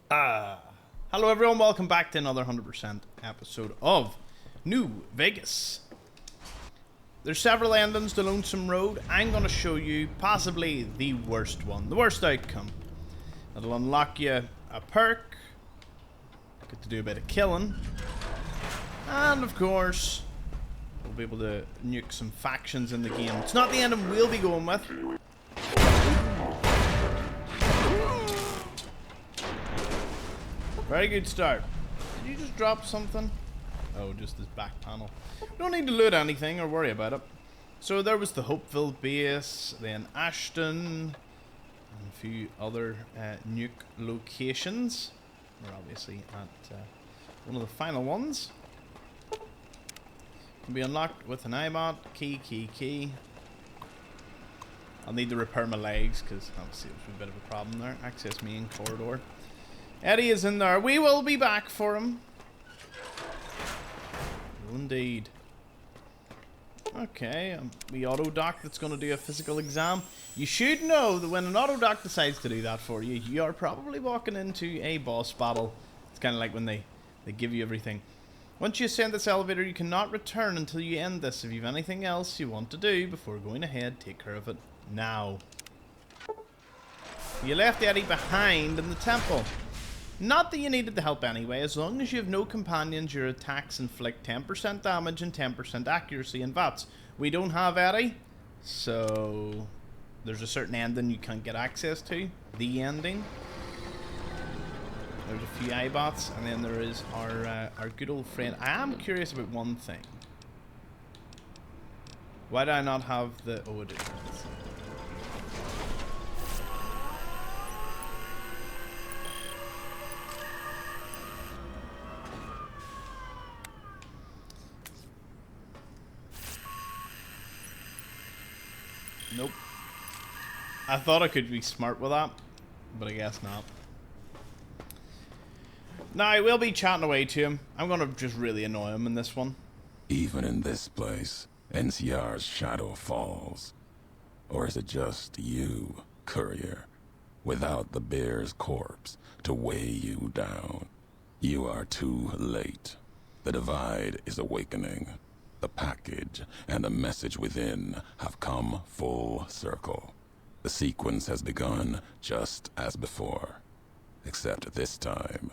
Hello everyone, welcome back to another 100% episode of New Vegas. There's several endings to Lonesome Road. I'm going to show you possibly the worst one, the worst outcome. It'll unlock you a perk, get to do a bit of killing, and of course, we'll be able to nuke some factions in the game. It's not the ending we'll be going with. Very good start. Did you just drop something? Oh, just this back panel. Don't need to loot anything or worry about it. So there was the Hopeville base, then Ashton, and a few other nuke locations. We're obviously at one of the final ones. Can be unlocked with an iBot. Key. I'll need to repair my legs because obviously there's a bit of a problem there. Access main corridor. Eddie is in there. We will be back for him. Well, indeed. Okay, the auto doc that's going to do a physical exam. You should know that when an auto doc decides to do that for you, you are probably walking into a boss battle. It's kind of like when they give you everything. Once you ascend this elevator, you cannot return until you end this. If you have anything else you want to do before going ahead, take care of it now. You left Eddie behind in the temple. Not that you needed the help anyway. As long as you have no companions, your attacks inflict 10% damage and 10% accuracy in VATS. We don't have Eddie, so there's a certain ending you can't get access to. The ending. There's a few iBots, and then there is our good old friend. I am curious about one thing. Why do I not have the... Oh, it is. Nope. I thought I could be smart with that, but I guess not. Now, we'll be chatting away to him. I'm going to just really annoy him in this one. Even in this place, NCR's shadow falls. Or is it just you, courier, without the bear's corpse to weigh you down? You are too late. The divide is awakening. The package and the message within have come full circle. The sequence has begun just as before. Except this time,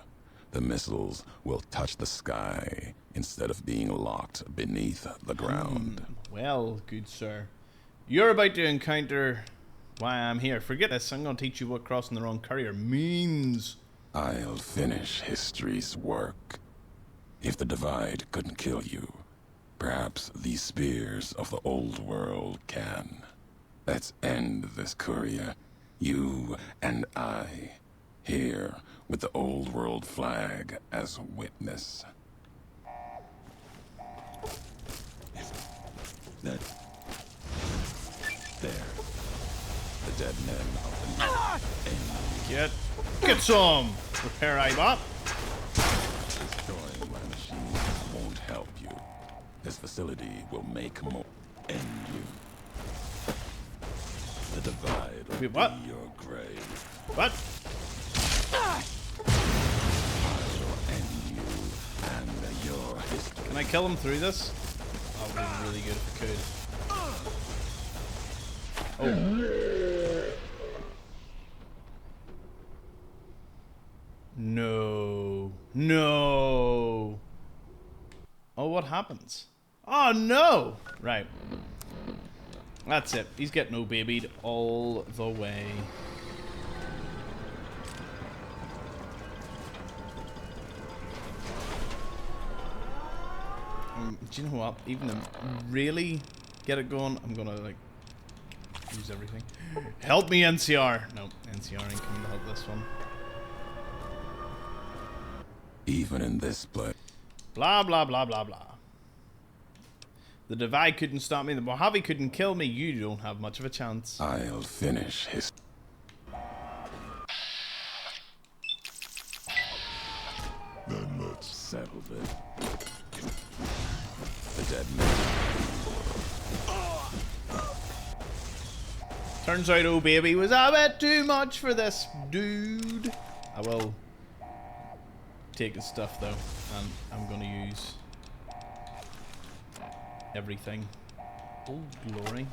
the missiles will touch the sky instead of being locked beneath the ground. Well, good sir. You're about to encounter why I'm here. Forget this. I'm going to teach you what crossing the wrong courier means. I'll finish history's work. If the divide couldn't kill you, perhaps these spears of the old world can. Let's end this, courier. You and I. Here, with the old world flag as witness. That... There. The dead men of the end. Get some! Repair iBot. Destroying my machine won't help you. This facility will make more end you. The divide will what? be your grave. What? I will end you and your history. Can I kill him through this? That would be really good if I could. Oh. No. No. Oh, what happens? Oh, no! Right. That's it. He's getting O-babied all the way. Do you know what? Even to really get it going, I'm gonna, like, use everything. Help me, NCR! No, NCR ain't coming to help this one. Even in this place. Blah, blah, blah, blah, blah. The divide couldn't stop me. The Mojave couldn't kill me. You don't have much of a chance. I'll finish his... Then let's settle it. The dead man. Turns out, oh baby, was a bit too much for this dude. I will take his stuff though, and I'm gonna use everything. Oh, glory.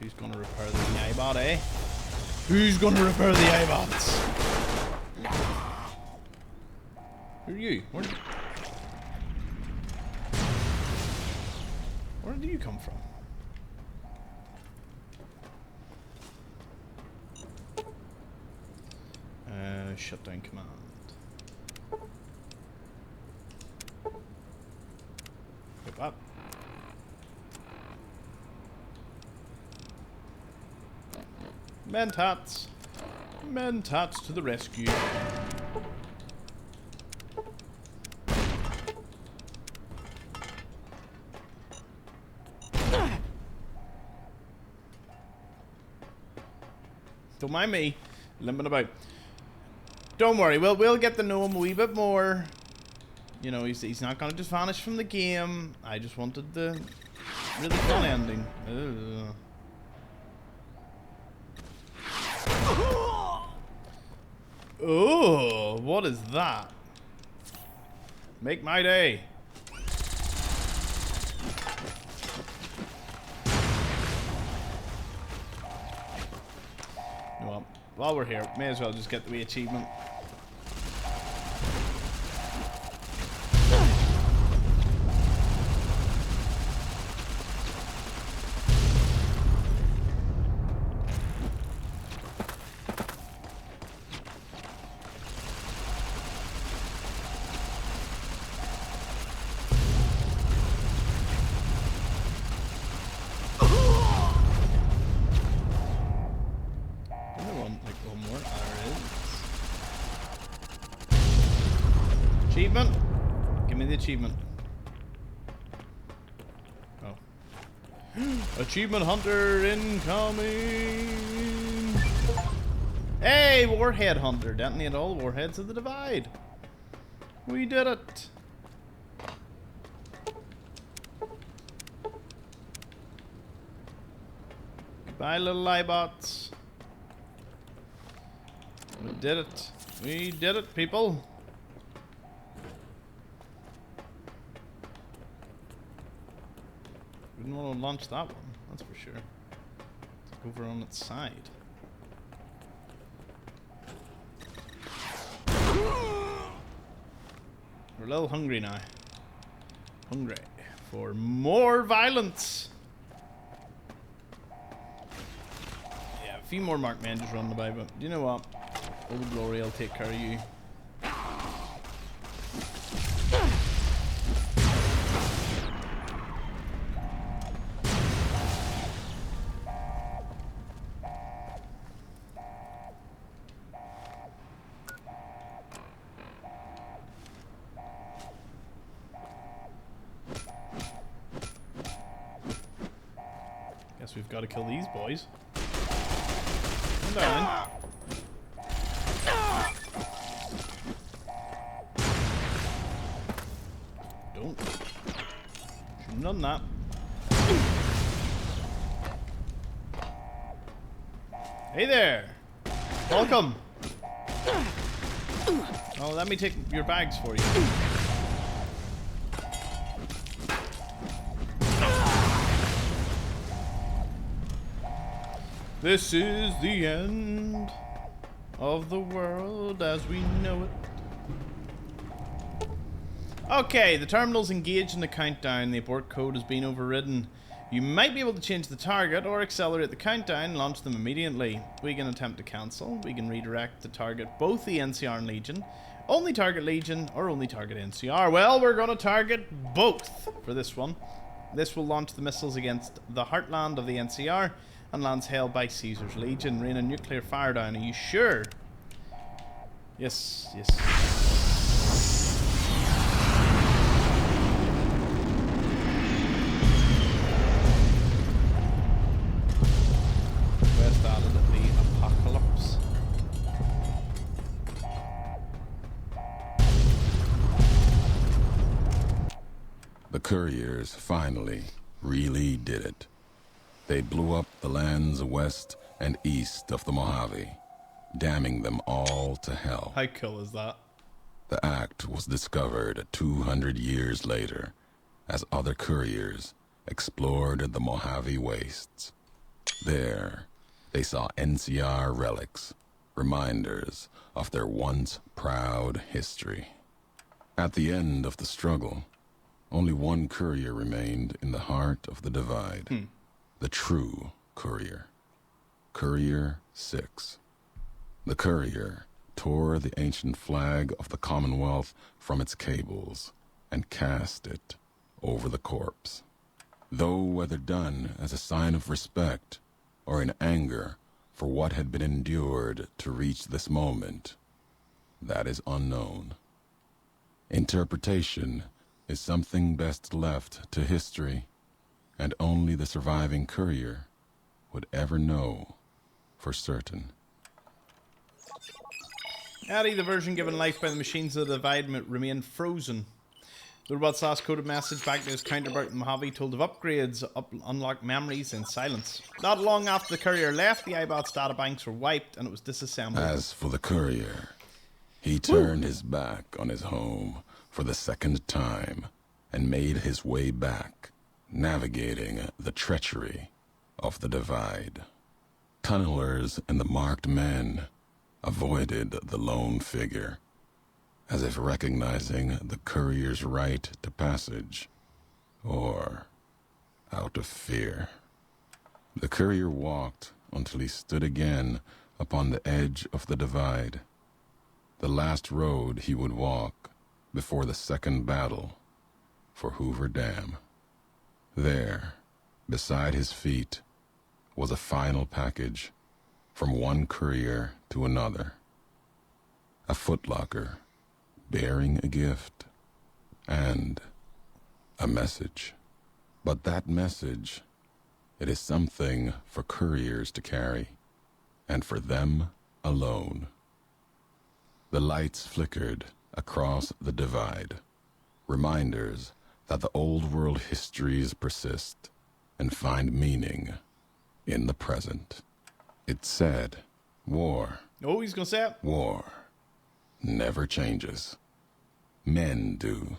Who's gonna repair the iBot, eh? Who's gonna repair the iBots? Who are you? Where do you come from? Shutdown command. Pick up. Mentats. Mentats to the rescue. Don't mind me limping about. Don't worry, we'll get to know him a wee bit more. You know, he's not gonna just vanish from the game. I just wanted the really fun ending. Ugh. Oh, what is that? Make my day. Well, while we're here, may as well just get the wee achievement. Achievement? Give me the achievement. Oh. Achievement hunter incoming! Hey, warhead hunter. Detonate all warheads of the divide. We did it. Goodbye, little iBots. We did it. We did it, people. Wouldn't want to launch that one, that's for sure. It's over on its side. We're a little hungry now. Hungry for more violence. Yeah, a few more marked men just running about, but you know what? Old Glory will take care of you. Guess we've got to kill these boys. Come down. Don't. Shouldn't have done that. Hey there. Welcome. Oh, let me take your bags for you. This is the end of the world as we know it. Okay, the terminal's engaged in the countdown. The abort code has been overridden. You might be able to change the target or accelerate the countdown and launch them immediately. We can attempt to cancel. We can redirect to target both the NCR and Legion. Only target Legion or only target NCR. Well, we're going to target both for this one. This will launch the missiles against the heartland of the NCR and lands held by Caesar's Legion. Rain a nuclear fire down. Are you sure? Yes, yes. Where started the apocalypse? The couriers finally really did it. They blew up the lands west and east of the Mojave, damning them all to hell. How cool is that? The act was discovered 200 years later as other couriers explored the Mojave wastes. There, they saw NCR relics, reminders of their once proud history. At the end of the struggle, only one courier remained in the heart of the divide. The true courier. Courier 6. The courier tore the ancient flag of the Commonwealth from its cables and cast it over the corpse. Though whether done as a sign of respect or in anger for what had been endured to reach this moment, that is unknown. Interpretation is something best left to history, and only the surviving courier would ever know for certain. Addy, the version given life by the machines of the divide, remained frozen. The robot's last coded message back to his counterpart in Mojave told of upgrades, unlocked memories, and silence. Not long after the courier left, the iBot's databanks were wiped and it was disassembled. As for the courier, he turned his back on his home for the second time and made his way back, navigating the treachery of the divide. Tunnelers and the marked men avoided the lone figure, as if recognizing the courier's right to passage, or out of fear. The courier walked until he stood again upon the edge of the divide, the last road he would walk before the second battle for Hoover Dam. There, beside his feet, was a final package from one courier to another. A footlocker bearing a gift and a message. But that message, it is something for couriers to carry, and for them alone. The lights flickered across the divide, reminders that the old world histories persist and find meaning in the present. It said, war. Oh, he's gonna say it. War never changes. Men do,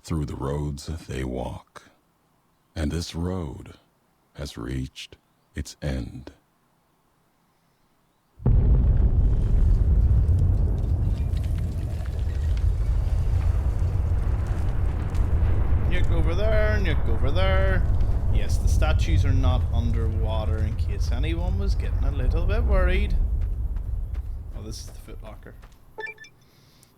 through the roads they walk. And this road has reached its end. Nuke over there, nuke over there. Yes, the statues are not underwater in case anyone was getting a little bit worried. Oh, this is the footlocker.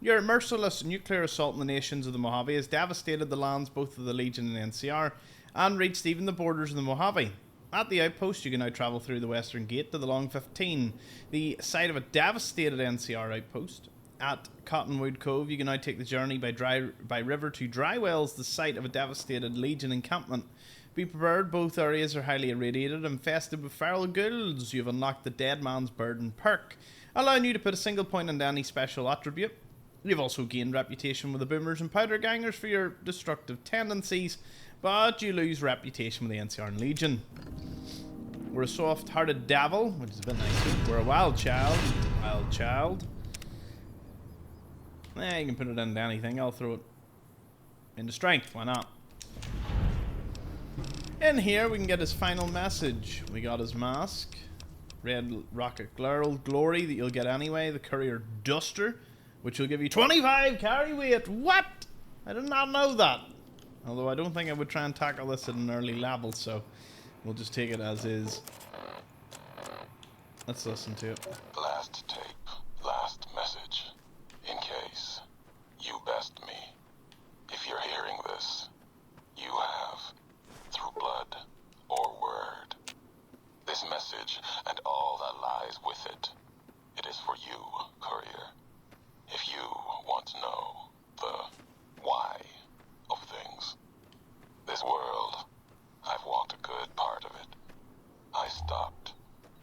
Your merciless nuclear assault on the nations of the Mojave has devastated the lands both of the Legion and NCR, and reached even the borders of the Mojave. At the outpost, you can now travel through the western gate to the Long 15, the site of a devastated NCR outpost. At Cottonwood Cove, you can now take the journey by river to Dry Wells, the site of a devastated Legion encampment. Be prepared, both areas are highly irradiated, infested with feral ghouls. You've unlocked the Dead Man's Burden perk, allowing you to put a single point into any special attribute. You've also gained reputation with the boomers and powder gangers for your destructive tendencies, but you lose reputation with the NCR and Legion. We're a soft-hearted devil, which is a bit nicer. We're a wild child. Wild child. You can put it into anything. I'll throw it into strength. Why not? In here, we can get his final message. We got his mask. Red rocket glory that you'll get anyway. The courier duster, which will give you 25 carry weight. What? I did not know that. Although I don't think I would try and tackle this at an early level, so we'll just take it as is. Let's listen to it. Last tape, last message. In case you best me. If you're hearing this, you have, through blood or word. This message and all that lies with it. It is for you, courier. If you want to know the why of things. This world, I've walked a good part of it. I stopped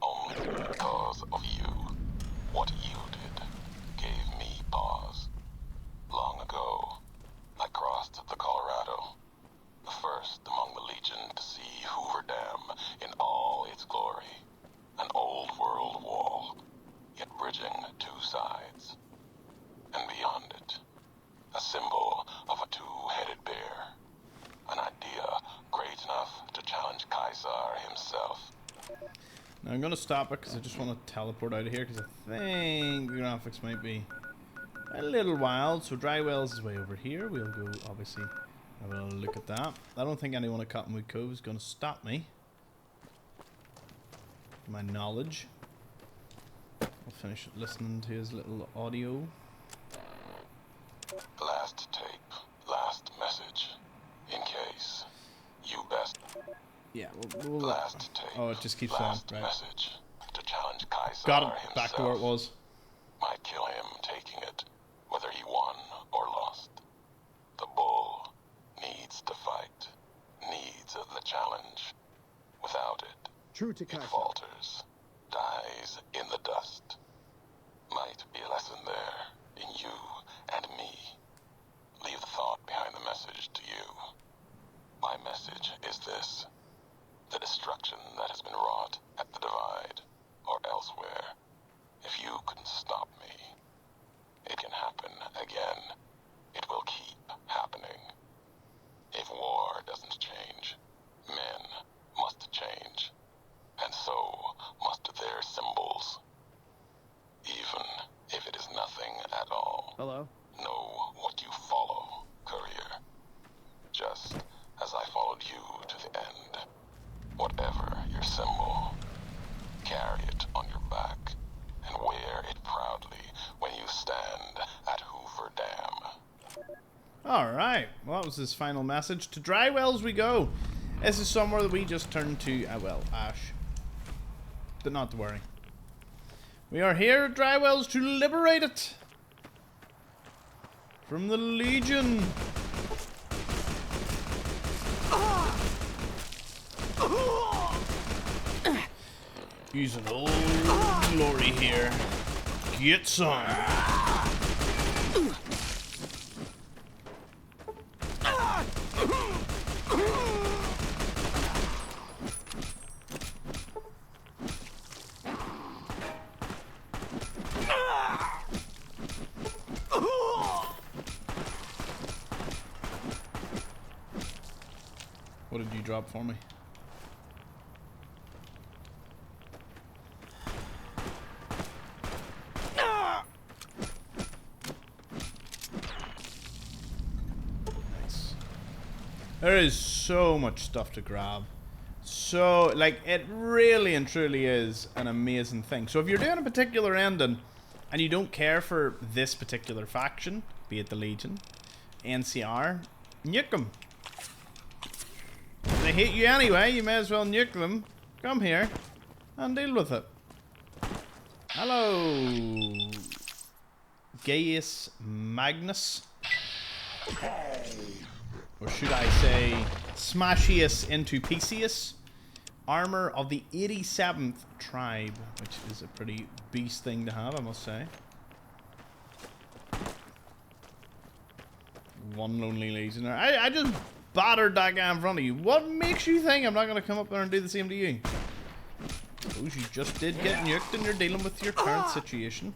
only because of you. Now I'm going to stop it because I just want to teleport out of here because I think the graphics might be a little wild. So Dry Wells is way over here. We'll go, obviously, have a look at that. I don't think anyone at Cottonwood Cove is going to stop me. My knowledge. I'll finish listening to his little audio. Last tape, last message. In case you best. Yeah, we'll last tape. Oh, it just keeps going. Right. Message to challenge Kaisar Got it. himself. Back to where it was. Might kill him taking it, whether he won or lost. The bull needs to fight, needs the challenge. Without it, True to it Kaisar. falters, dies in the dust. Might be a lesson there in you and me. Leave the thought behind the message to you. My message is this. The destruction that has been wrought at the Divide or elsewhere, if you couldn't stop me, it can happen again. It will keep happening. If war doesn't change, men must change, and so must their symbols. Even if it is nothing at all. Hello? Know what you follow, courier. Just as I followed you to the end. Whatever your symbol, carry it on your back and wear it proudly when you stand at Hoover Dam. Alright, well that was his final message. To Dry Wells we go. This is somewhere that we just turned to, well, Ash. But not to worry. We are here at Dry Wells to liberate it from the Legion. Using old glory here. Get some. What did you drop for me? Nice. There is so much stuff to grab. So, like, it really and truly is an amazing thing. So if you're doing a particular ending and you don't care for this particular faction, be it the Legion, NCR, nuke them. If they hate you anyway, you may as well nuke them. Come here and deal with it. Hello, Gaius Magnus. Or should I say, Smashius into Pisius. Armor of the 87th tribe, which is a pretty beast thing to have, I must say. One lonely legionnaire. I just battered that guy in front of you. What makes you think I'm not going to come up there and do the same to you? Suppose you just did get nuked and you're dealing with your current situation.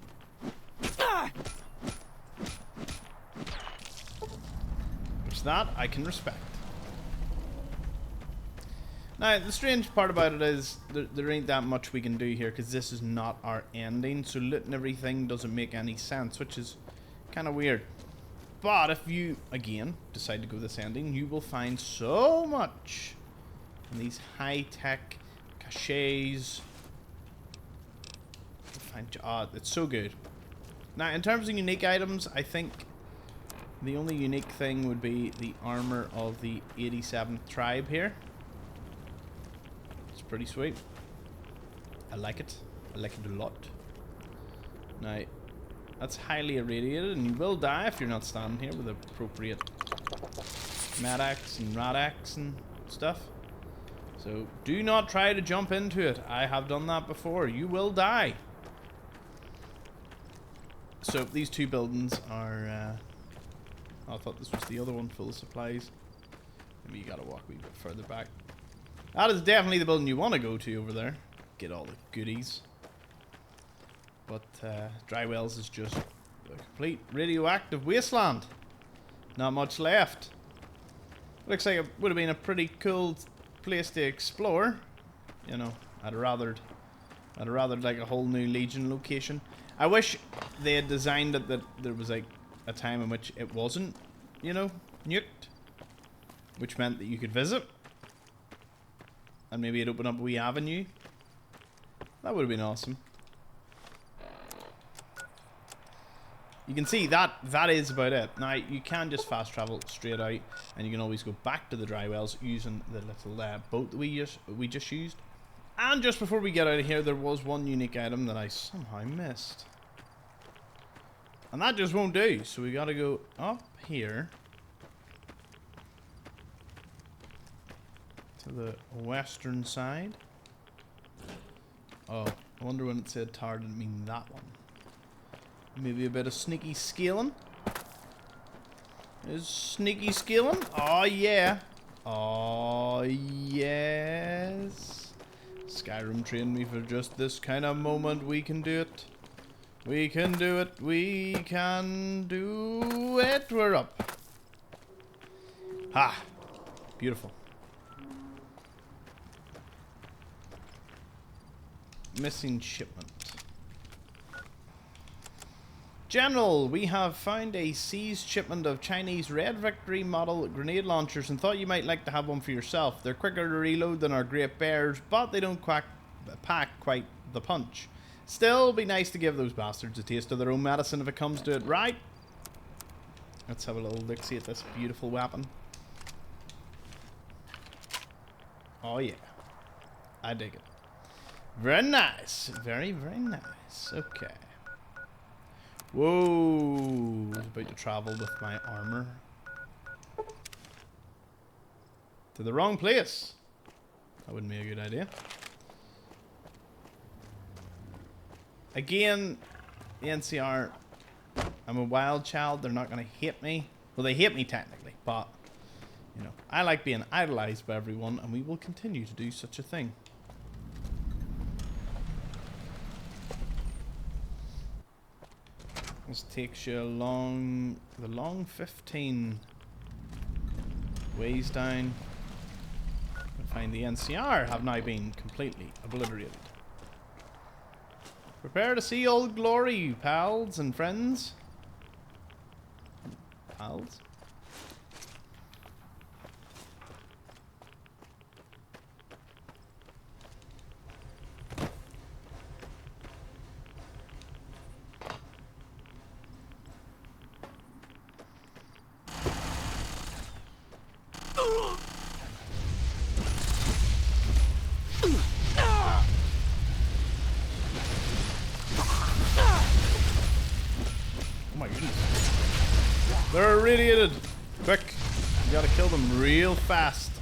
Which that I can respect. Now, the strange part about it is there ain't that much we can do here because this is not our ending. So looting everything doesn't make any sense, which is kind of weird. But if you, again, decide to go this ending, you will find so much in these high-tech caches. It's so good. Now, in terms of unique items, I think the only unique thing would be the armor of the 87th tribe here. It's pretty sweet. I like it. I like it a lot. Now, that's highly irradiated, and you will die if you're not standing here with appropriate Madax and Radax and stuff. So do not try to jump into it. I have done that before. You will die. So these two buildings are... I thought this was the other one full of supplies. Maybe you gotta walk a wee bit further back. That is definitely the building you want to go to over there. Get all the goodies. But Dry Wells is just a complete radioactive wasteland. Not much left. Looks like it would have been a pretty cool place to explore. You know, I'd have rathered I'd rather like a whole new Legion location. I wish they had designed it that there was like a time in which it wasn't, you know, nuked. Which meant that you could visit. And maybe it'd open up a wee avenue. That would have been awesome. You can see that is about it. Now, you can just fast travel straight out, and you can always go back to the dry wells using the little boat that we just used. And just before we get out of here, there was one unique item that I somehow missed. And that just won't do, so we gotta go up here to the western side. Oh, I wonder when it said tower didn't mean that one. Maybe a bit of sneaky scaling. Is sneaky scaling? Oh yeah. Oh yes. Skyrim trained me for just this kind of moment. We can do it. We can do it. We can do it. We're up. Ha. Beautiful. Missing shipment. General, we have found a seized shipment of Chinese Red Victory model grenade launchers and thought you might like to have one for yourself. They're quicker to reload than our Great Bears, but they don't pack quite the punch. Still, be nice to give those bastards a taste of their own medicine if it comes to it, right? Let's have a little look-see at this beautiful weapon. Oh yeah. I dig it. Very nice. Very, very nice. Okay. Whoa, I was about to travel with my armor to the wrong place. That wouldn't be a good idea. Again, the NCR, I'm a wild child. They're not going to hate me. Well, they hate me technically, but, you know, I like being idolized by everyone, and we will continue to do such a thing. This takes you along the long 15 ways down. And find the NCR have now been completely obliterated. Prepare to see old glory, pals and friends. Pals? They're irradiated! Quick! You gotta kill them real fast.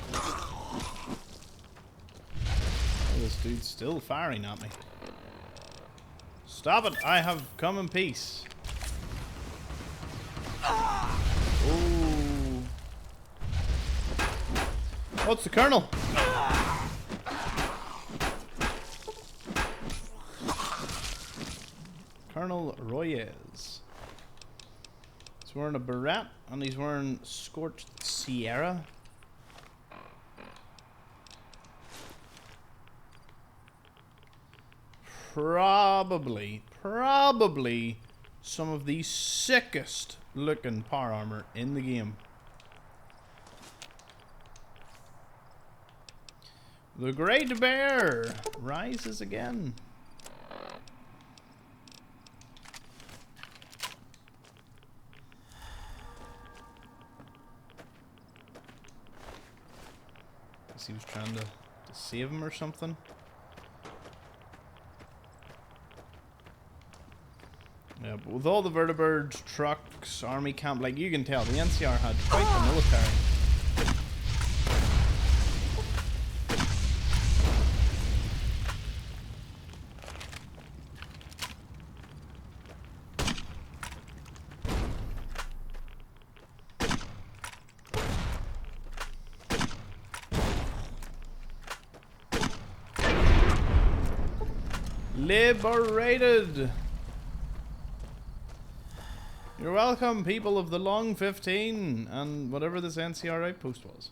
Oh, this dude's still firing at me. Stop it! I have come in peace. Oh! What's the colonel? Colonel Royes. He's wearing a beret and he's wearing Scorched Sierra. Probably some of the sickest looking power armor in the game. The Great Bear rises again. He was trying to save him or something. Yeah, but with all the vertibirds, trucks, army camp, like you can tell, the NCR had quite the military. Liberated! You're welcome, people of the Long 15 and whatever this NCR outpost was.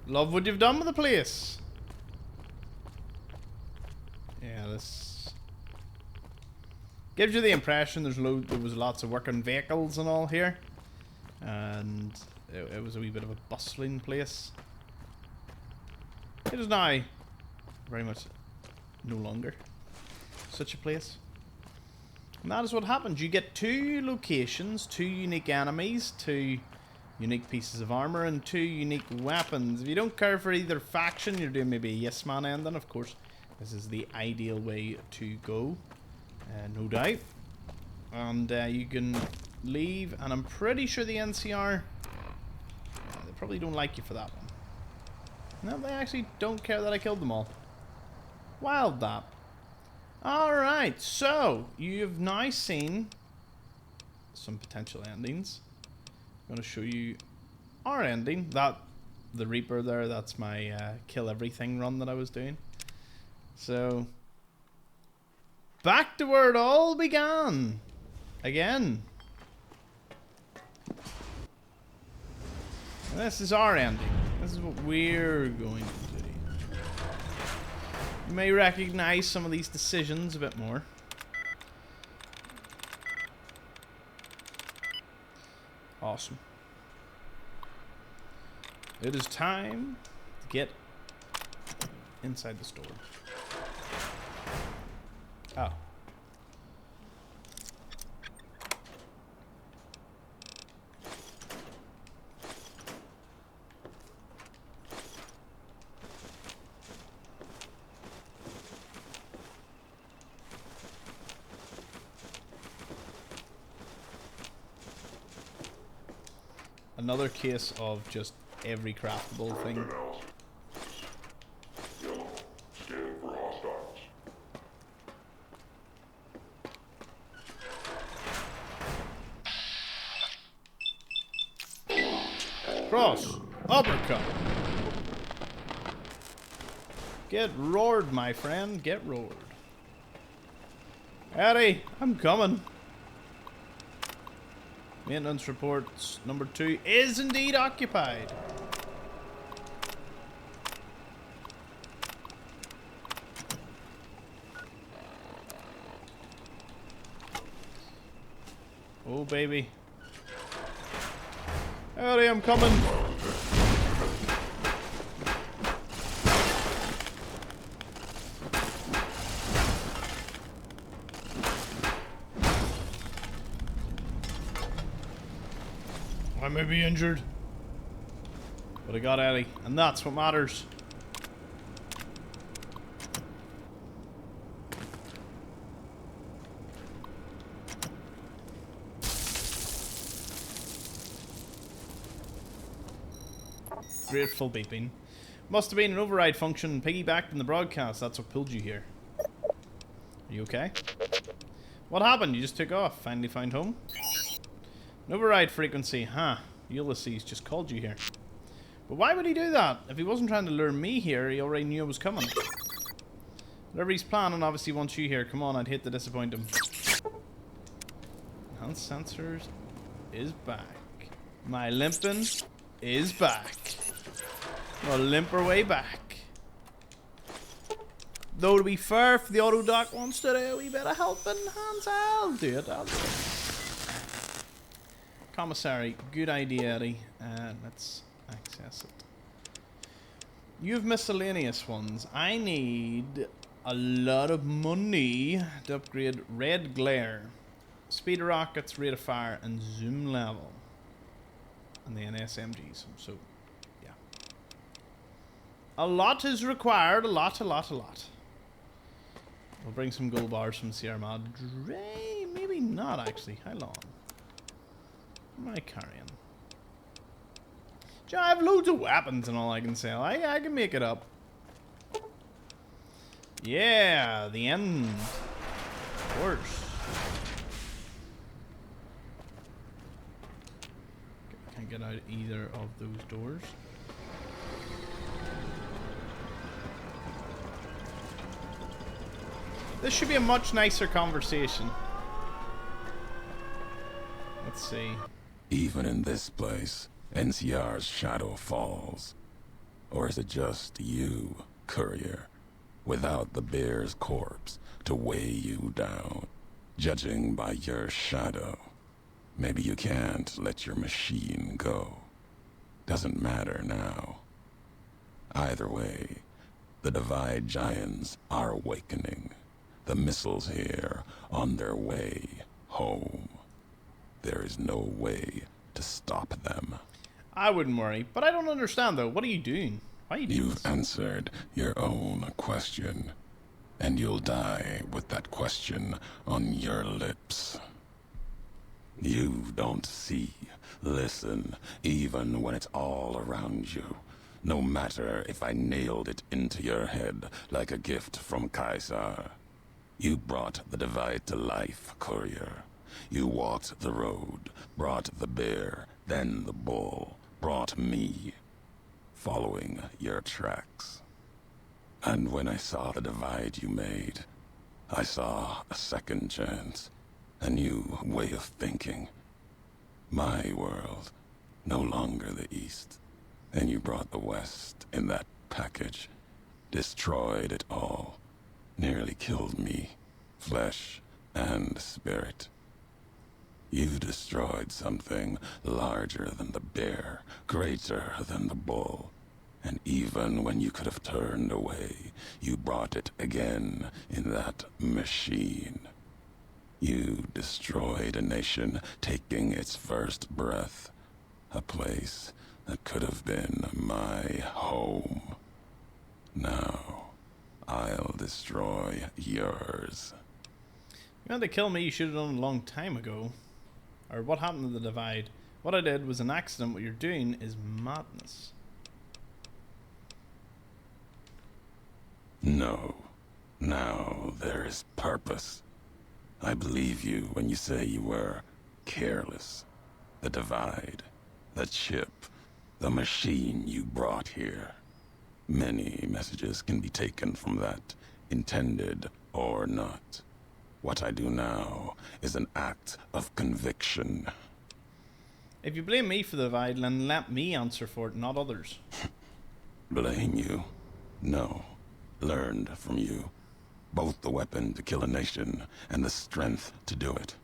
Love what you've done with the place. Yeah, this gives you the impression there was lots of working vehicles and all here, and it was a wee bit of a bustling place. It is now very much no longer such a place. And that is what happens. You get 2 locations, 2 unique enemies, 2 unique pieces of armor, and 2 unique weapons. If you don't care for either faction, you're doing maybe a yes man ending, of course. This is the ideal way to go, no doubt. And you can leave, and I'm pretty sure the NCR, they probably don't like you for that one. No, they actually don't care that I killed them all. Wild that. Alright, so you've now seen some potential endings. I'm going to show you our ending. The Reaper there, that's my kill everything run that I was doing. So, back to where it all began. Again. And this is our ending. This is what we're going to do. You may recognize some of these decisions a bit more. Awesome. It is time to get inside the store. Oh. Another case of just every craftable thing. Cross. Uppercut. Get roared, my friend. Get roared. Eddie, I'm coming. Maintenance reports number 2 is indeed occupied. Oh, baby. Eddie, I'm coming. I may be injured, but I got Eddie, and that's what matters. Grateful beeping. Must have been an override function piggybacked in the broadcast. That's what pulled you here. Are you okay? What happened? You just took off. Finally found home? An override frequency. Huh. Ulysses just called you here. But why would he do that? If he wasn't trying to lure me here, he already knew I was coming. Whatever he's planning obviously wants you here. Come on, I'd hate to disappoint him. Enhanced sensors is back. My limping is back. I'll limp our way back. Though to be fair, if the auto doc wants to do a wee bit of helping hands, I'll do it. Commissary, good idea, Eddie. Let's access it. You have miscellaneous ones. I need a lot of money to upgrade red glare, speed of rockets, rate of fire, and zoom level. And then SMGs. So, yeah. A lot is required. A lot. We'll bring some gold bars from Sierra Madre. Maybe not, actually. How long? What am I carrying? I have loads of weapons and all I can sell. I can make it up. Yeah, the end. Of course. Can't get out either of those doors. This should be a much nicer conversation. Let's see. Even in this place, NCR's shadow falls? Or is it just you, courier, without the bear's corpse to weigh you down? Judging by your shadow, maybe you can't let your machine go. Doesn't matter now. Either way, the Divide Giants are awakening. The missiles here on their way home. There is no way to stop them. I wouldn't worry, but I don't understand though. What are you doing? Why are you doing You've this? answered your own question, and you'll die with that question on your lips. You don't see, listen, even when it's all around you. No matter if I nailed it into your head like a gift from Caesar. You brought the Divide to life, courier. You walked the road, brought the bear, then the bull, brought me, following your tracks. And when I saw the divide you made, I saw a second chance, a new way of thinking. My world, no longer the East, and you brought the West in that package, destroyed it all, nearly killed me, flesh and spirit. You destroyed something larger than the bear, greater than the bull. And even when you could have turned away, you brought it again in that machine. You destroyed a nation taking its first breath. A place that could have been my home. Now, I'll destroy yours. You had to kill me, you should have done a long time ago. Or what happened to the Divide? What I did was an accident. What you're doing is madness. No. Now there is purpose. I believe you when you say you were careless. The Divide, the chip, the machine you brought here. Many messages can be taken from that, intended or not. What I do now is an act of conviction. If you blame me for the Divide, then let me answer for it, not others. Blame you? No. Learned from you. Both the weapon to kill a nation and the strength to do it.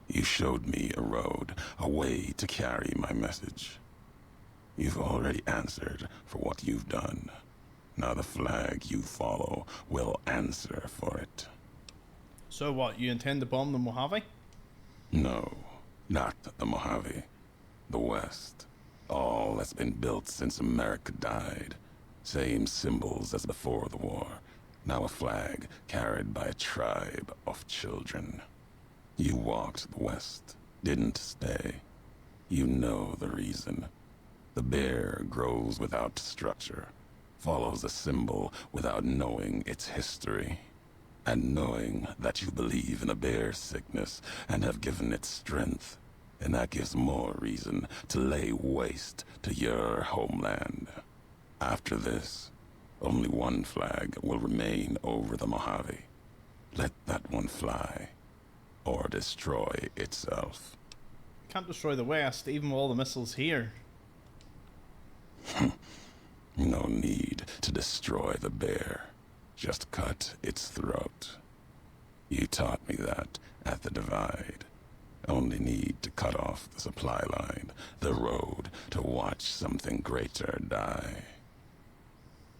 You showed me a road, a way to carry my message. You've already answered for what you've done. Now the flag you follow will answer for it. So what, you intend to bomb the Mojave? No, not the Mojave. The West. All that's been built since America died. Same symbols as before the war. Now a flag carried by a tribe of children. You walked the West, didn't stay. You know the reason. The bear grows without structure, follows a symbol without knowing its history. And knowing that you believe in a bear's sickness and have given it strength, and that gives more reason to lay waste to your homeland. After this, only one flag will remain over the Mojave. Let that one fly, or destroy itself. Can't destroy the West, even with all the missiles here. No need to destroy the bear. Just cut its throat. You taught me that at the Divide. Only need to cut off the supply line, the road, to watch something greater die.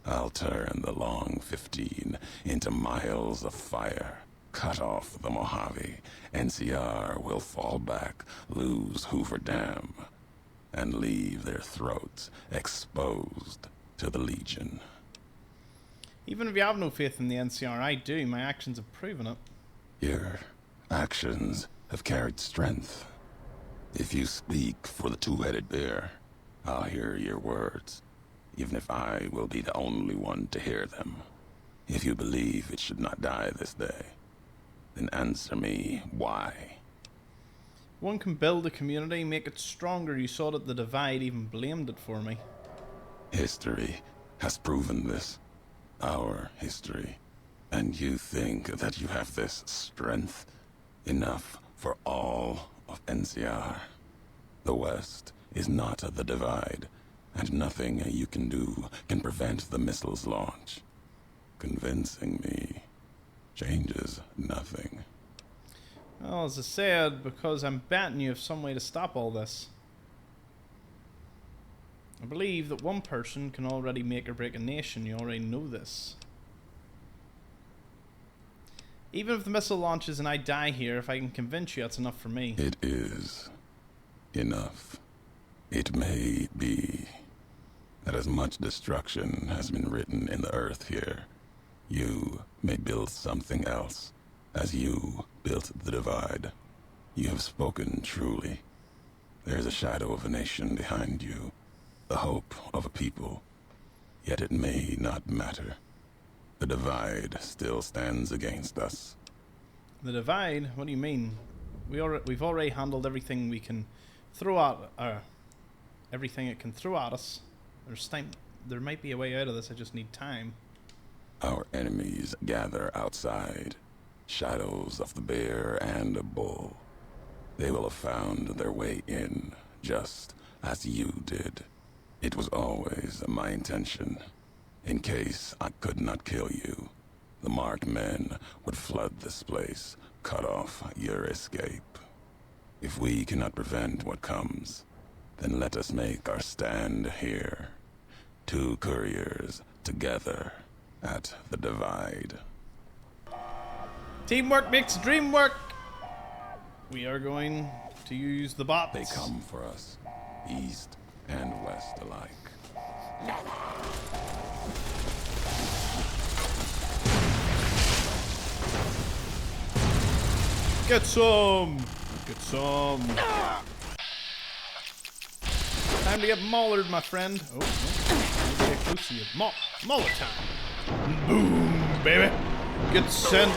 I'll turn the long 15 into miles of fire. Cut off the Mojave. NCR will fall back, lose Hoover Dam, and leave their throats exposed to the Legion. Even if you have no faith in the NCR, I do. My actions have proven it. Your actions have carried strength. If you speak for the two-headed bear, I'll hear your words, even if I will be the only one to hear them. If you believe it should not die this day, then answer me why. One can build a community, make it stronger. You saw that the Divide even blamed it for me. History has proven this. Our history. And you think that you have this strength enough for all of NCR? The West is not the Divide, and nothing you can do can prevent the missile's launch. Convincing me changes nothing. Well, as I said, because I'm betting you have some way to stop all this. I believe that one person can already make or break a nation. You already know this. Even if the missile launches and I die here, if I can convince you, that's enough for me. It is enough. It may be that as much destruction has been written in the earth here, you may build something else, as you built the Divide. You have spoken truly. There is a shadow of a nation behind you, the hope of a people. Yet it may not matter. The Divide still stands against us. The Divide? What do you mean? We've already handled everything we can throw at everything it can throw at us. There might be a way out of this. I just need time. Our enemies gather outside, shadows of the bear and a bull. They will have found their way in, just as you did. It was always my intention. In case I could not kill you, the marked men would flood this place, cut off your escape. If we cannot prevent what comes, then let us make our stand here. Two couriers together at the Divide. Teamwork makes the dream work! We are going to use the bots. They come for us, east and west alike. Get some! Get some! Time to get maulered, my friend. Oh, no. Get close to you. Mauler time. Boom, baby. Get sent.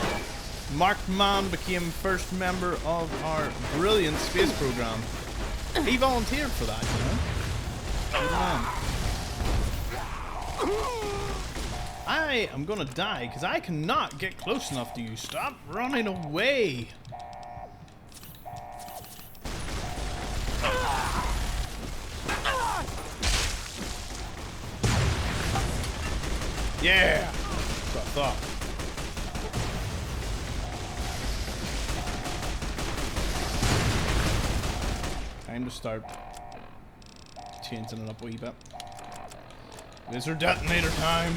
Marked Man became first member of our brilliant space program. He volunteered for that, you know? Good man. I am gonna die because I cannot get close enough to you. Stop running away. Yeah! That's what I thought. Time to start changing it up a wee bit. Laser detonator time!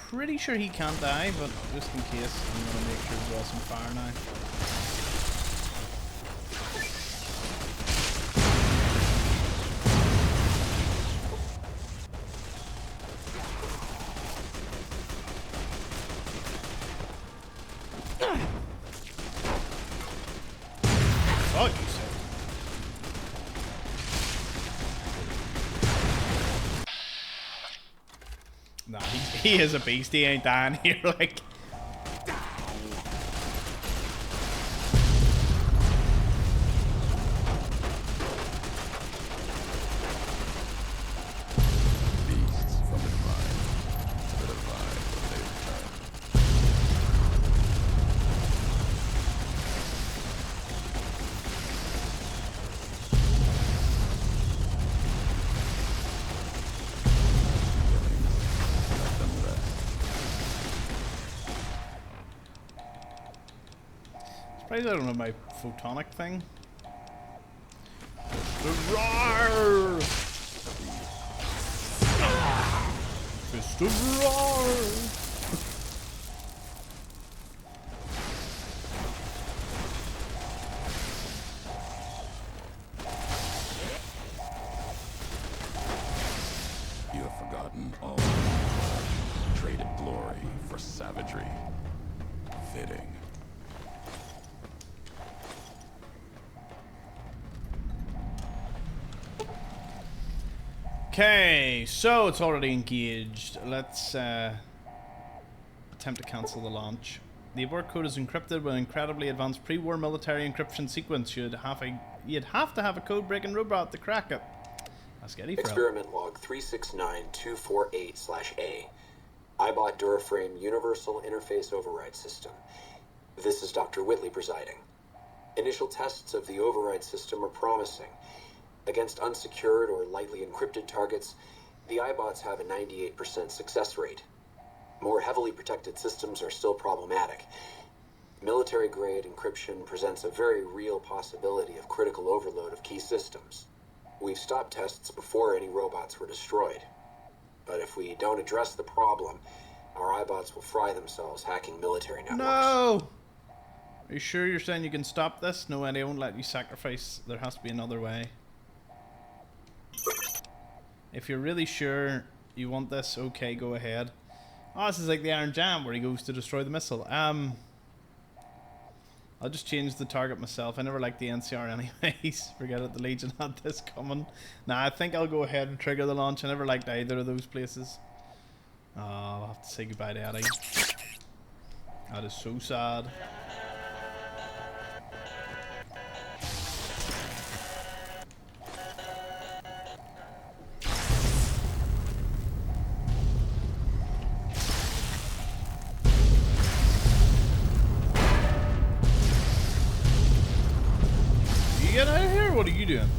Pretty sure he can't die, but just in case, I'm gonna make sure he's all some fire now. Oh, you said. Nah, he is a beast. He ain't dying here, like. Beasts from the Divide. The Divide when they return. Let them rest. Surprised I don't have my photonic thing. Roar! Fist of roar! You have forgotten all. Traded glory for savagery. Fitting. Okay, so it's already engaged. Let's attempt to cancel the launch. The abort code is encrypted with an incredibly advanced pre-war military encryption sequence. You'd have to have a code-breaking robot to crack it. That's getty for Experiment log 369248/A. iBot Duraframe Universal Interface Override System. This is Dr. Whitley presiding. Initial tests of the override system are promising. Against unsecured or lightly encrypted targets, the iBots have a 98% success rate. More heavily protected systems are still problematic. Military-grade encryption presents a very real possibility of critical overload of key systems. We've stopped tests before any robots were destroyed. But if we don't address the problem, our iBots will fry themselves hacking military networks. No! Are you sure you're saying you can stop this? No, Eddie, I won't let you sacrifice. There has to be another way. If you're really sure you want this, okay, go ahead. Oh, this is like the Iron Giant where he goes to destroy the missile. I'll just change the target myself. I never liked the NCR anyways. Forget it, the Legion had this coming. Nah, I think I'll go ahead and trigger the launch. I never liked either of those places. Oh, I'll have to say goodbye to Eddie. That is so sad. Get out of here? What are you doing?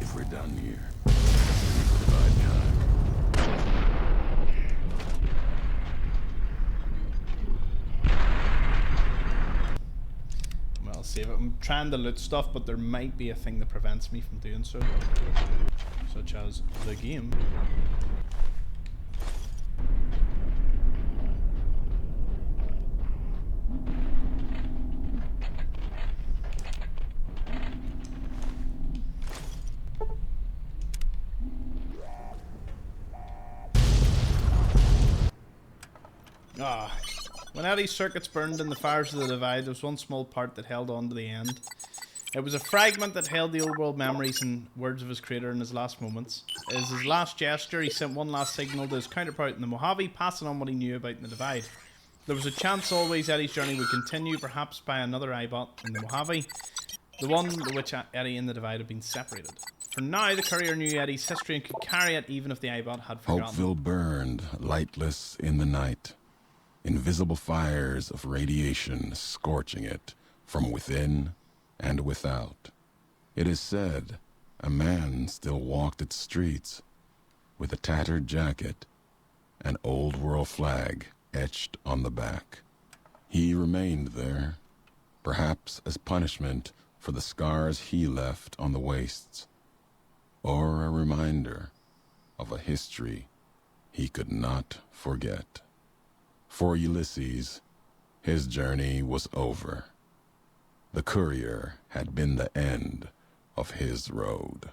If we're done here, we divide time. Well, save it. I'm trying to loot stuff, but there might be a thing that prevents me from doing so. Such as the game. Ah, when Eddie's circuits burned in the fires of the Divide, there was one small part that held on to the end. It was a fragment that held the old world memories and words of his creator in his last moments. As his last gesture, he sent one last signal to his counterpart in the Mojave, passing on what he knew about the Divide. There was a chance always Eddie's journey would continue, perhaps by another iBot in the Mojave, the one to which Eddie and the Divide had been separated. For now, the courier knew Eddie's history and could carry it even if the iBot had forgotten. Hopeville burned, lightless in the night. Invisible fires of radiation scorching it from within and without. It is said a man still walked its streets with a tattered jacket, an old world flag etched on the back. He remained there, perhaps as punishment for the scars he left on the wastes, or a reminder of a history he could not forget. For Ulysses, his journey was over. The courier had been the end of his road.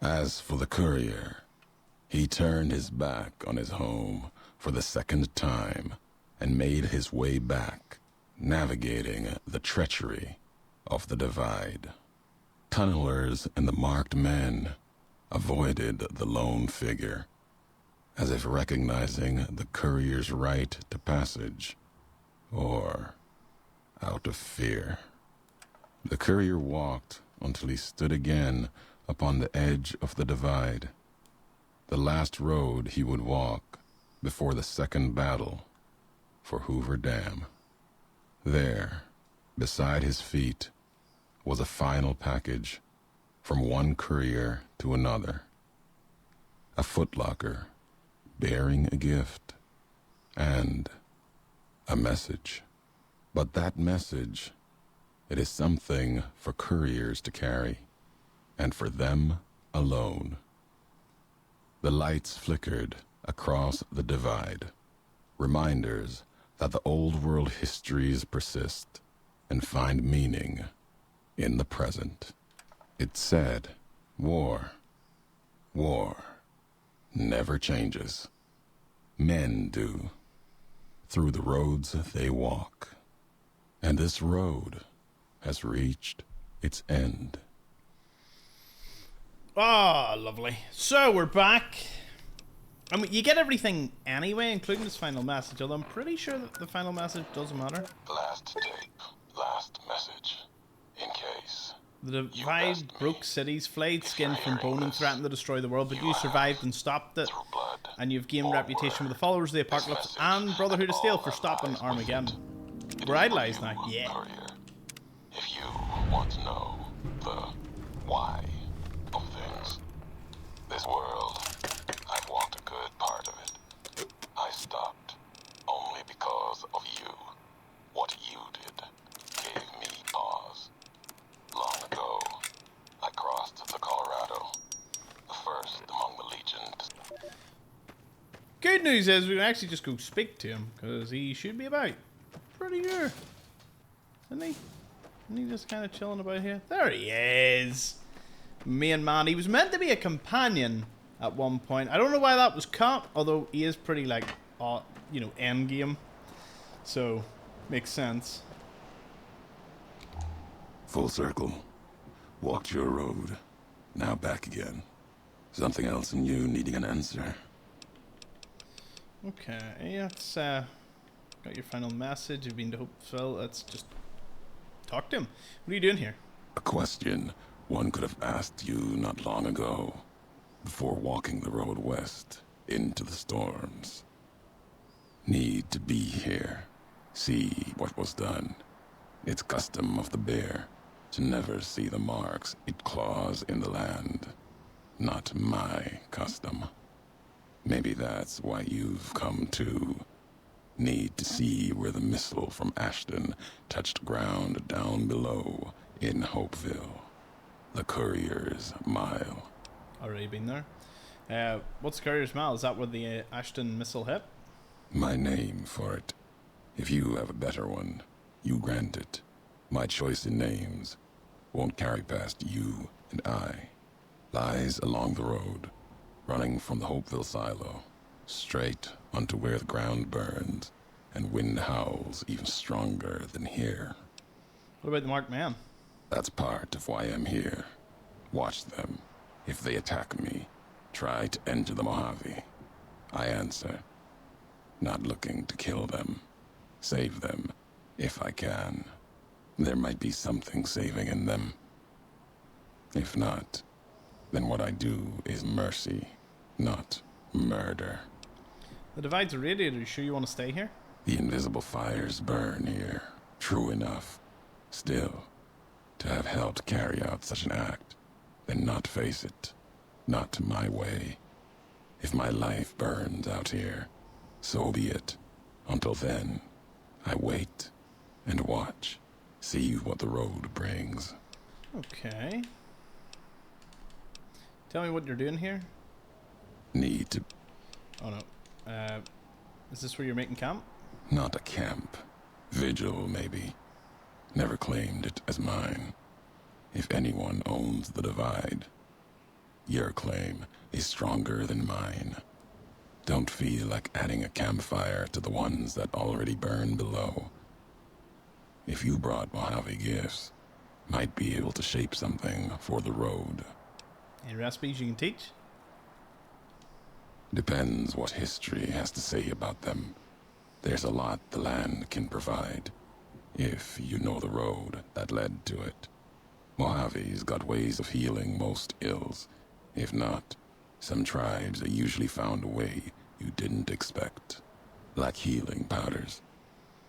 As for the courier, he turned his back on his home for the second time and made his way back, navigating the treachery of the Divide. Tunnelers and the marked men avoided the lone figure, as if recognizing the courier's right to passage, or out of fear. The courier walked until he stood again upon the edge of the Divide, the last road he would walk before the second battle for Hoover Dam. There, beside his feet, was a final package from one courier to another. A footlocker bearing a gift and a message. But that message, it is something for couriers to carry, and for them alone. The lights flickered across the Divide, reminders that the old world histories persist and find meaning in the present. It said, war never changes. Men do, through the roads they walk. And this road has reached its end. Ah, lovely. So we're back. I mean, you get everything anyway, including this final message, although I'm pretty sure that the final message doesn't matter. Last tape, last message, in case. The Divide broke cities, flayed skin from bone, and threatened to destroy the world, but you survived and stopped it. Through blood, and you've gained reputation with the followers of the Apocalypse and Brotherhood of Steel for stopping Armageddon. We're idolized now. Yeah. Courier. If you want to know the why of things, this world, I've walked a good part of it. I stopped only because of you. What you did gave me pause. Long ago, I crossed the Colorado, the first among the legions. Good news is we can actually just go speak to him, because he should be about. Pretty sure. Isn't he? Isn't he just kind of chilling about here? There he is. Main man. He was meant to be a companion at one point. I don't know why that was cut, although he is pretty, like, you know, endgame. So, makes sense. Full circle. Walked your road. Now back again. Something else in you needing an answer. Okay, let's, got your final message. You've been to Hopeville. Let's just talk to him. What are you doing here? A question one could have asked you not long ago, before walking the road west into the storms. Need to be here. See what was done. It's custom of the bear to never see the marks it claws in the land. Not my custom. Maybe that's why you've come too. Need to see where the missile from Ashton touched ground down below in Hopeville. The Courier's Mile. Already been there. What's Courier's Mile? Is that where the Ashton missile hit? My name for it. If you have a better one, you grant it. My choice in names won't carry past you and I. Lies along the road, running from the Hopeville silo, straight onto where the ground burns, and wind howls even stronger than here. What about the marked man? That's part of why I'm here. Watch them. If they attack me, try to enter the Mojave. I answer. Not looking to kill them. Save them, if I can. There might be something saving in them. If not, then what I do is mercy, not murder. The divide's irradiated. Are you sure you want to stay here? The invisible fires burn here. True enough. Still, to have helped carry out such an act, then not face it. Not my way. If my life burns out here, so be it. Until then, I wait and watch. See what the road brings. Okay. Tell me what you're doing here. Need to... Oh no. Is this where you're making camp? Not a camp. Vigil, maybe. Never claimed it as mine. If anyone owns the divide, your claim is stronger than mine. Don't feel like adding a campfire to the ones that already burn below. If you brought Mojave gifts, might be able to shape something for the road. Any recipes you can teach? Depends what history has to say about them. There's a lot the land can provide, if you know the road that led to it. Mojave's got ways of healing most ills. If not, some tribes have usually found a way you didn't expect. Like healing powders.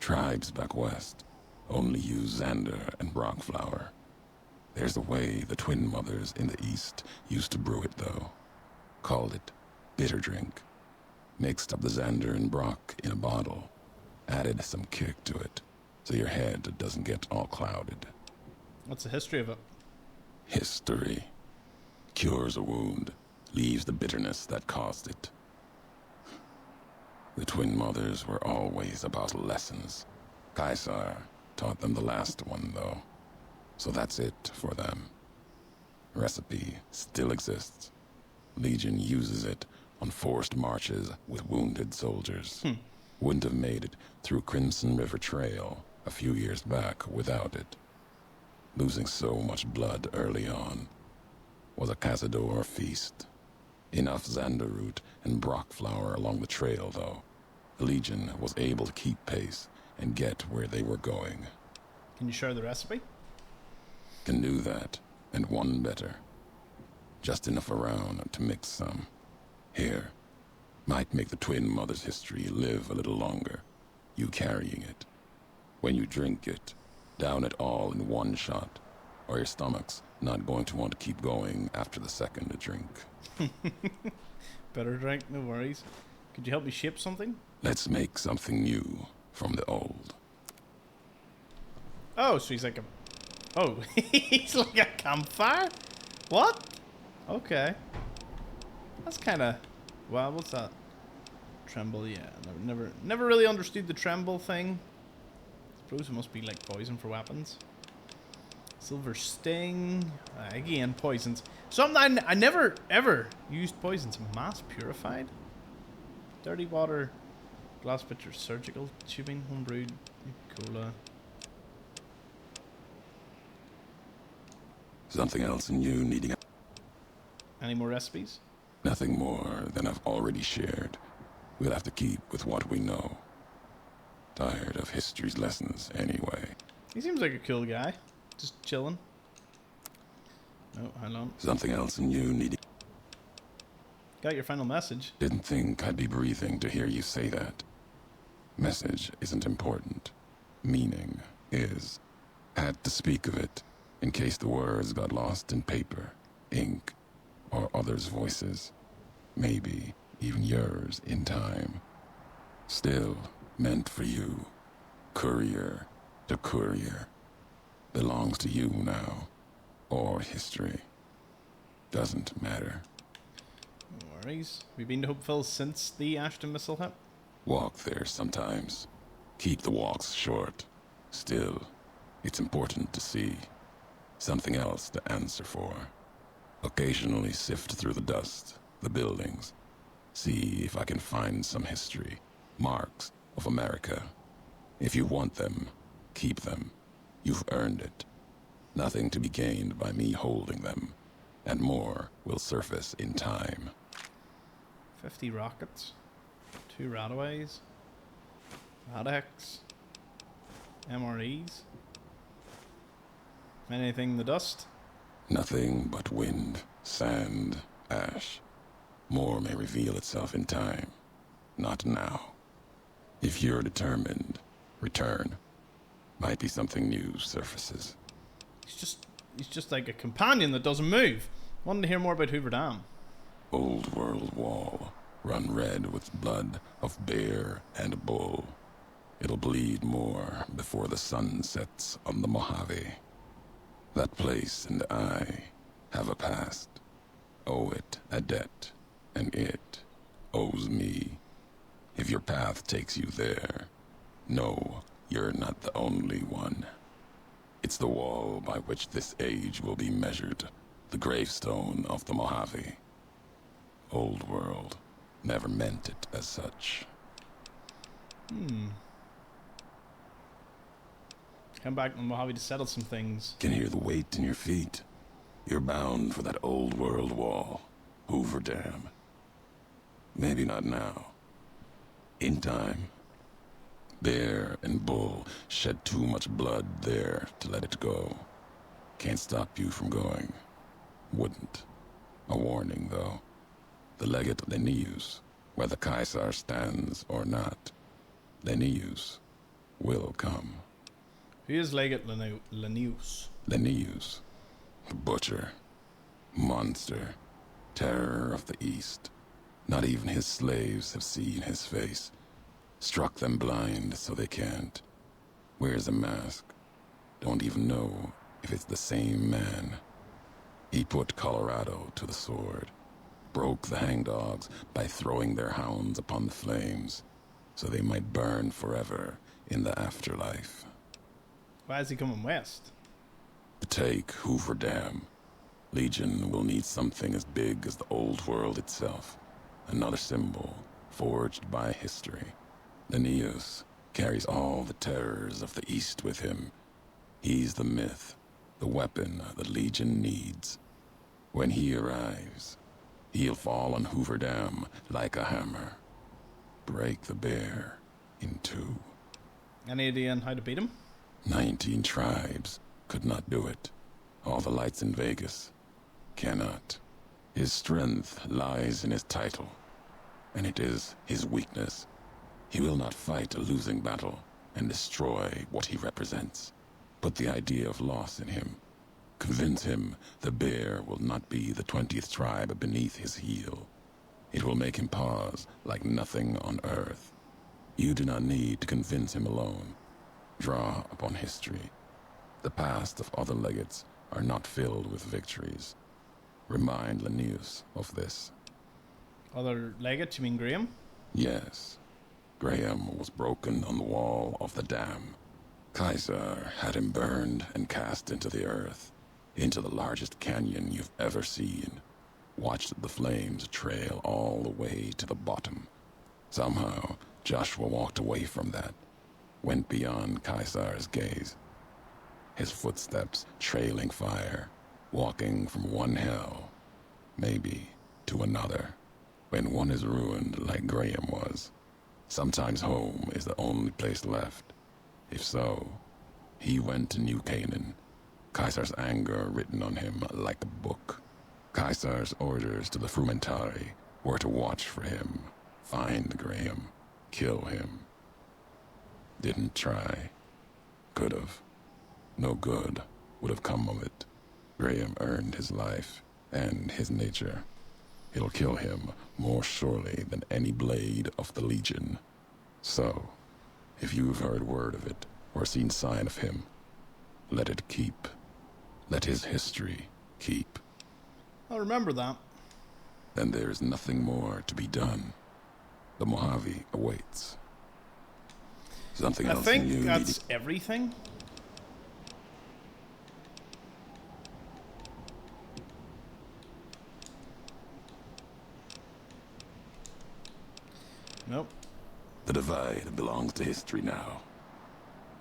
Tribes back west only use Xander and Brock flour. There's a way the twin mothers in the east used to brew it, though. Called it bitter drink. Mixed up the Xander and Brock in a bottle. Added some kick to it, so your head doesn't get all clouded. What's the history of it? History. Cures a wound, leaves the bitterness that caused it. The twin mothers were always about lessons. Caesar taught them the last one, though. So that's it for them. Recipe still exists. Legion uses it on forced marches with wounded soldiers. Wouldn't have made it through Crimson River Trail a few years back without it. Losing so much blood early on was a Cazador feast. Enough Xander root and Brock flour along the trail, though. The Legion was able to keep pace and get where they were going. Can you share the recipe? Can do that, and one better. Just enough around to mix some. Here, Might make the twin mother's history live a little longer. You carrying it. When you drink it, down it all in one shot, or your stomach's not going to want to keep going after the second drink. Better drink, no worries. Could you help me shape something? Let's make something new from the old. Oh, so he's like a... Oh, he's like a campfire? What? Okay. That's kind of... Wow, what's that? Tremble, yeah. Never really understood the tremble thing. Suppose it must be like poison for weapons. Silver sting. Again, poisons. Something I never ever used poisons. Mass purified. Dirty water. Glass pitcher. Surgical tubing. Homebrewed. Cola. Something else in you needing... Any more recipes? Nothing more than I've already shared. We'll have to keep with what we know. Tired of history's lessons anyway. He seems like a cool guy. Just chilling. Oh, hang on. Something else in you needing... Got your final message. Didn't think I'd be breathing to hear you say that. Message isn't important. Meaning is. Had to speak of it, in case the words got lost in paper, ink, or others' voices. Maybe even yours in time. Still meant for you. Courier to courier. Belongs to you now. Or history. Doesn't matter. No worries. We've been to Hopeville since the Ashton missile hit. Walk there sometimes. Keep the walks short. Still, it's important to see. Something else to answer for. Occasionally sift through the dust, the buildings. See if I can find some history. Marks of America. If you want them, keep them. You've earned it. Nothing to be gained by me holding them. And more will surface in time. 50 rockets. 2 radaways. Radex. MREs. Anything in the dust? Nothing but wind, sand, ash. More may reveal itself in time. Not now. If you're determined, return. Might be something new surfaces. He's just like a companion that doesn't move. Wanted to hear more about Hoover Dam. Old world wall, run red with blood of bear and bull. It'll bleed more before the sun sets on the Mojave. That place and I have a past. Owe it a debt, and it owes me. If your path takes you there, know you're not the only one. It's the wall by which this age will be measured, the gravestone of the Mojave. Old world never meant it as such. Come back to Mojave to settle some things. Can hear the weight in your feet. You're bound for that old world wall, Hoover Dam. Maybe not now. In time. Bear and bull shed too much blood there to let it go. Can't stop you from going. Wouldn't. A warning, though. The legate Linnaeus, whether Caesar stands or not, Linnaeus will come. Who is Legate Linnaeus? Linnaeus, the butcher, monster, terror of the East. Not even his slaves have seen his face. Struck them blind so they can't. Wears a mask. Don't even know if it's the same man. He put Colorado to the sword. Broke the hangdogs by throwing their hounds upon the flames, so they might burn forever in the afterlife. Why is he coming west? To take Hoover Dam, Legion will need something as big as the old world itself. Another symbol forged by history. Linnaeus carries all the terrors of the East with him. He's the myth, the weapon the Legion needs. When he arrives, he'll fall on Hoover Dam like a hammer. Break the bear in two. Any idea on how to beat him? 19 tribes could not do it. All the lights in Vegas cannot. His strength lies in his title. and it is his weakness. He will not fight a losing battle and destroy what he represents. Put the idea of loss in him. Convince him the bear will not be the 20th tribe beneath his heel. It will make him pause like nothing on earth. You do not need to convince him alone. Draw upon history. The past of other legates are not filled with victories. Remind Linnaeus of this. Other legate, you mean Graham? Yes. Graham was broken on the wall of the dam. Kaiser had him burned and cast into the earth, into the largest canyon you've ever seen. Watched the flames trail all the way to the bottom. Somehow, Joshua walked away from that, went beyond Kaiser's gaze. His footsteps trailing fire, walking from one hell, maybe to another. When one is ruined like Graham was, sometimes home is the only place left. If so, he went to New Canaan, Kaiser's anger written on him like a book. Kaiser's orders to the Frumentari were to watch for him, find Graham, kill him. Didn't try. Could've. No good would have come of it. Graham earned his life and his nature. It'll kill him more surely than any blade of the Legion. So, if you've heard word of it or seen sign of him, let it keep. Let his history keep. I'll remember that. Then there's nothing more to be done. The Mojave awaits. Something I else think you that's everything. Nope. The divide belongs to history now.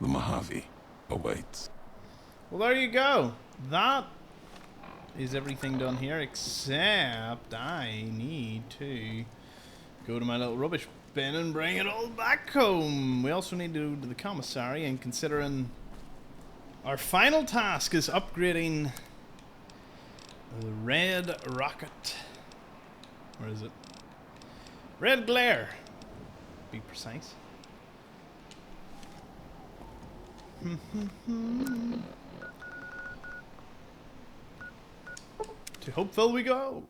The Mojave awaits. Well, there you go. That is everything done here, except I need to go to my little rubbish bin and bring it all back home. We also need to go to the commissary, and considering our final task is upgrading the red rocket. Where is it? Red glare. Be precise. To Hopeville we go.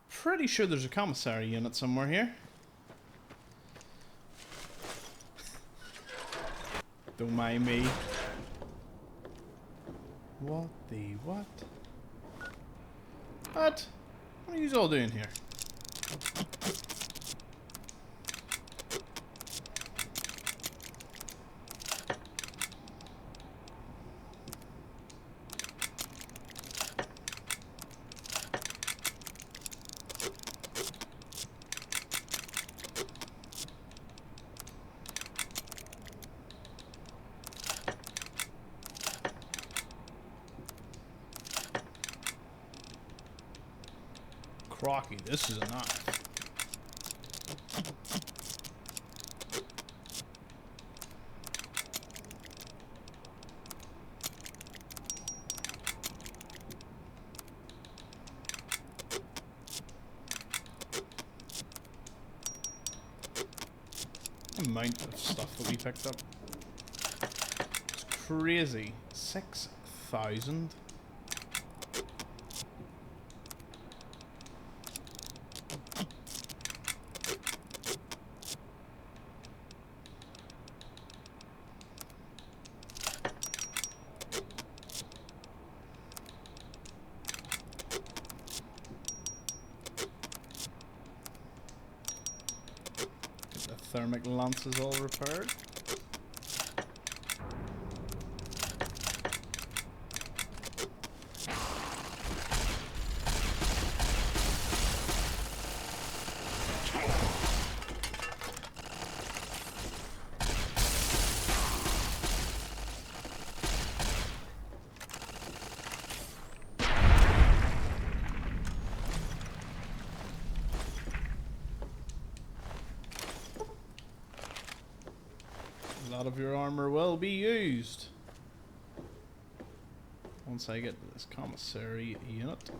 Pretty sure there's a commissary unit somewhere here. Don't mind me. What the what? What? What are you all doing here? Crocky, this is a knife. The amount of stuff that we picked up. It's crazy. 6,000. Thermic lances all repaired. A lot of your armor will be used once I get to this commissary unit.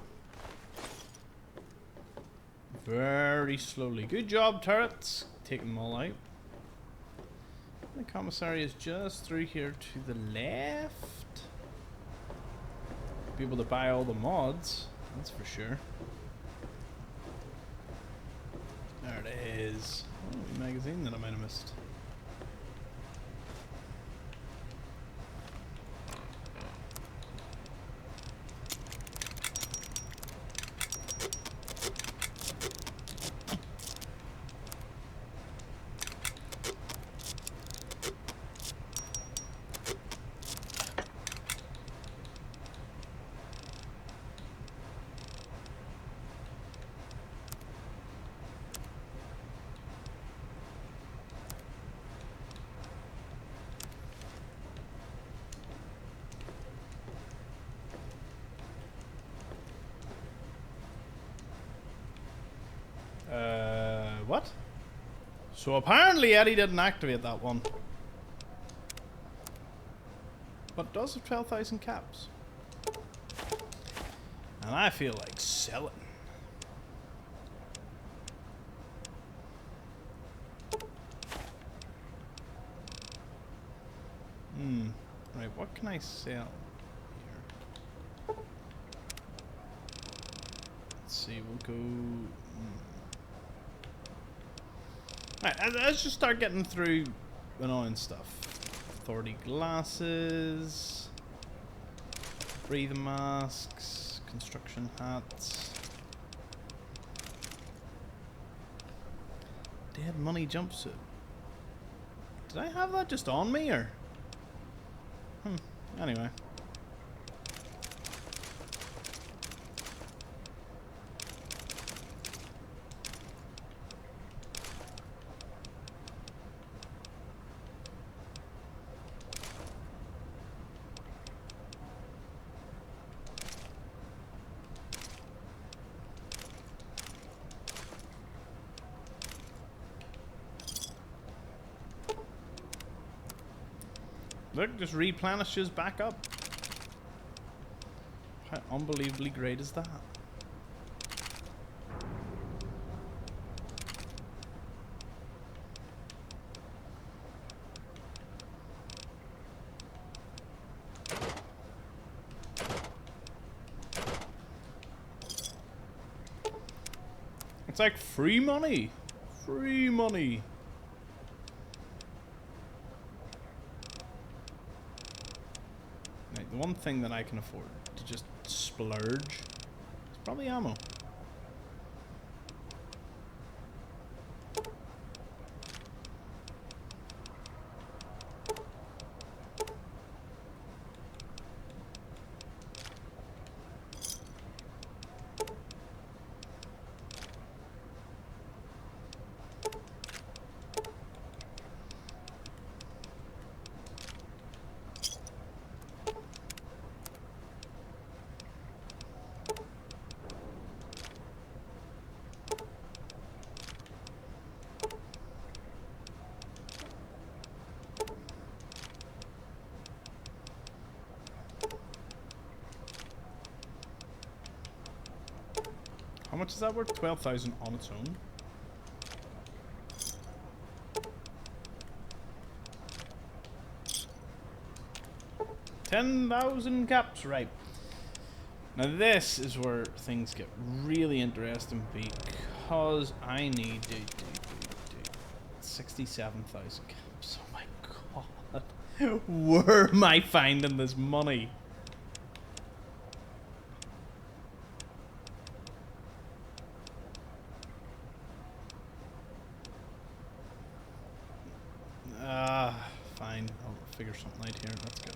very slowly. Good job, turrets. Taking them all out. The commissary is just through here to the left. Be able to buy all the mods, that's for sure. There it is. Oh, magazine that I might have missed. What? So apparently Eddie didn't activate that one. But it does have 12,000 caps. And I feel like selling. Right, what can I sell here? Let's see, we'll go... Alright, let's just start getting through annoying stuff. Authority glasses, breathing masks, construction hats, dead money jumpsuit. Did I have that just on me, or? Anyway. Look, just replenishes back up. How unbelievably great is that? It's like free money. Free money. The one thing that I can afford to just splurge is probably ammo. How much is that worth? 12,000 on its own. $10,000 caps, right. Now this is where things get really interesting because I need 67,000 caps. Oh my god. Where am I finding this money? Fine. I'll figure something out here. Let's go.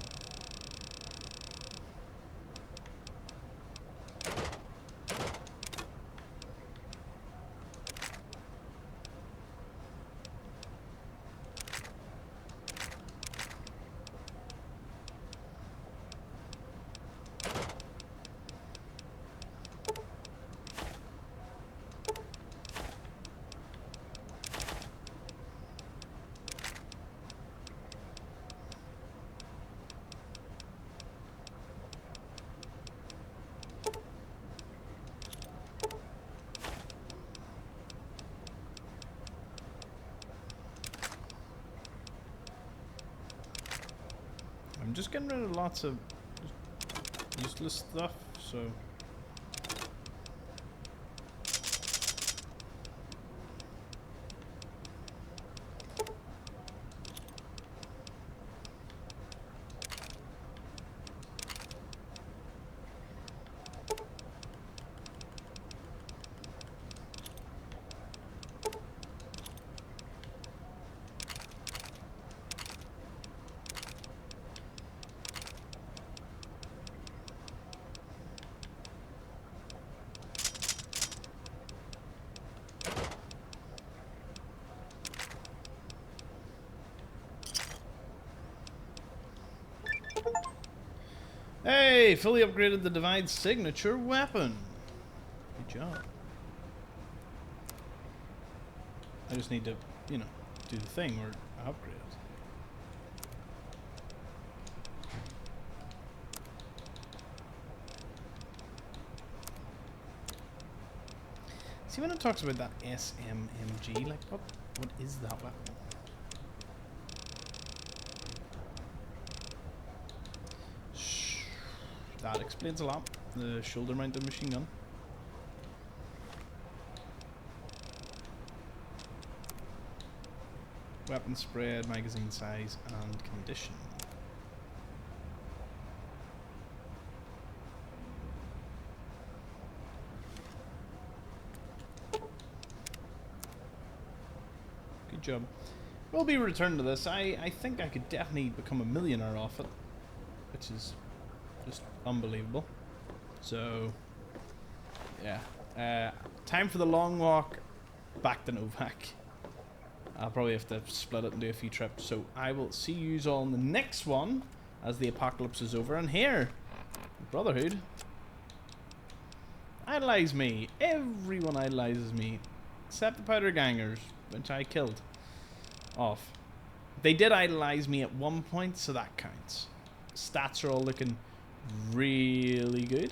I'm just getting rid of lots of useless stuff, so... Hey, fully upgraded the Divide signature weapon. Good job. I just need to, you know, do the thing or upgrade it. See, when it talks about that SMMG, like, what is that weapon? That explains a lot. The shoulder-mounted machine gun. Weapon spread, magazine size, and condition. Good job. We'll be returned to this. I think I could definitely become a millionaire off it, which is just unbelievable. So, yeah. Time for the long walk back to Novak. I'll probably have to split it and do a few trips. So I will see you all in the next one as the apocalypse is over. And here, Brotherhood idolize me. Everyone idolizes me, except the Powder Gangers, which I killed off. They did idolize me at one point, so that counts. Stats are all looking really good.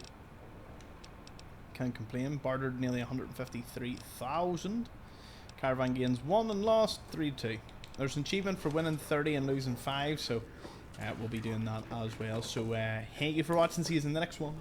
Can't complain. Bartered nearly 153,000. Caravan gains 1 and lost 3-2. There's an achievement for winning 30 and losing 5, so we'll be doing that as well. So thank you for watching. See you in the next one.